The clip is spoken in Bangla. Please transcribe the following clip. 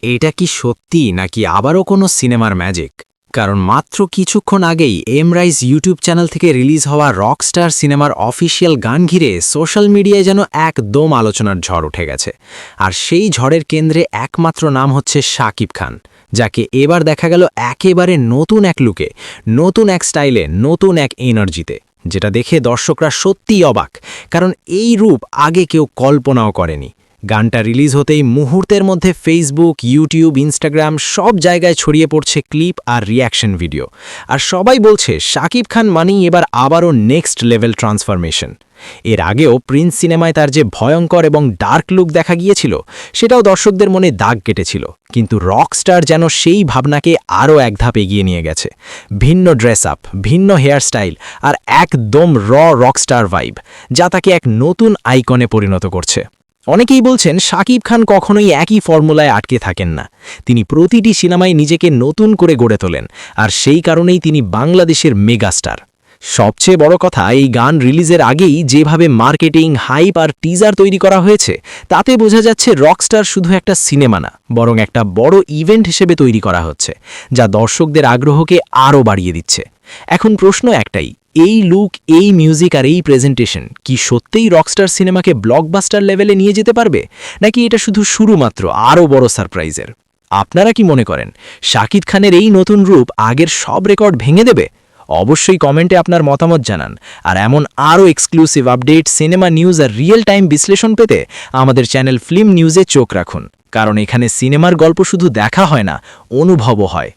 এটা কি সত্যি নাকি আবারও কোনো সিনেমার ম্যাজিক? কারণ মাত্র কিছুক্ষণ আগেই এমরাইজ ইউটিউব চ্যানেল থেকে রিলিজ হওয়া রকস্টার সিনেমার অফিসিয়াল গান ঘিরে সোশ্যাল মিডিয়ায় যেন একদম আলোচনার ঝড় উঠে গেছে। আর সেই ঝড়ের কেন্দ্রে একমাত্র নাম হচ্ছে শাকিব খান, যাকে এবার দেখা গেল একেবারে নতুন এক লুকে, নতুন এক স্টাইলে, নতুন এক এনার্জিতে, যেটা দেখে দর্শকরা সত্যিই অবাক। কারণ এই রূপ আগে কেউ কল্পনাও করেনি। গানটা রিলিজ হতেই মুহূর্তের মধ্যে ফেসবুক, ইউটিউব, ইনস্টাগ্রাম সব জায়গায় ছড়িয়ে পড়ছে ক্লিপ আর রিঅ্যাকশন ভিডিও। আর সবাই বলছে শাকিব খান মানেই এবার আবারও নেক্সট লেভেল ট্রান্সফরমেশন। এর আগেও প্রিন্স সিনেমায় তার যে ভয়ঙ্কর এবং ডার্ক লুক দেখা গিয়েছিল, সেটাও দর্শকদের মনে দাগ কেটেছিল। কিন্তু রকস্টার যেন সেই ভাবনাকে আরও এক ধাপ এগিয়ে নিয়ে গেছে। ভিন্ন ড্রেস আপ, ভিন্ন হেয়ারস্টাইল আর একদম রকস্টার ভাইব, যা তাকে এক নতুন আইকনে পরিণত করছে। অনেকেই বলছেন শাকিব খান কখনোই একই ফর্মুলায় আটকে থাকেন না। তিনি প্রতিটি সিনেমায় নিজেকে নতুন করে গড়ে তোলেন, আর সেই কারণেই তিনি বাংলাদেশের মেগাস্টার। সবচেয়ে বড় কথা, এই গান রিলিজের আগেই যেভাবে মার্কেটিং, হাইপ আর টিজার তৈরি করা হয়েছে, তাতে বোঝা যাচ্ছে রকস্টার শুধু একটা সিনেমা না, বরং একটা বড় ইভেন্ট হিসেবে তৈরি করা হচ্ছে, যা দর্শকদের আগ্রহকে আরও বাড়িয়ে দিচ্ছে। এখন প্রশ্ন একটাই, এই লুক, এই মিউজিক আর এই প্রেজেন্টেশন কি সত্যিই রকস্টার সিনেমাকে ব্লকবাস্টার লেভেলে নিয়ে যেতে পারবে, নাকি এটা শুধু শুরু মাত্র আরও বড় সারপ্রাইজের? আপনারা কি মনে করেন শাকিব খানের এই নতুন রূপ আগের সব রেকর্ড ভেঙে দেবে? অবশ্যই কমেন্টে আপনার মতামত জানান। আর এমন আরও এক্সক্লুসিভ আপডেট, সিনেমা নিউজ আর রিয়েল টাইম বিশ্লেষণ পেতে আমাদের চ্যানেল ফিল্ম নিউজে চোখ রাখুন। কারণ এখানে সিনেমার গল্প শুধু দেখা হয় না, অনুভবও হয়।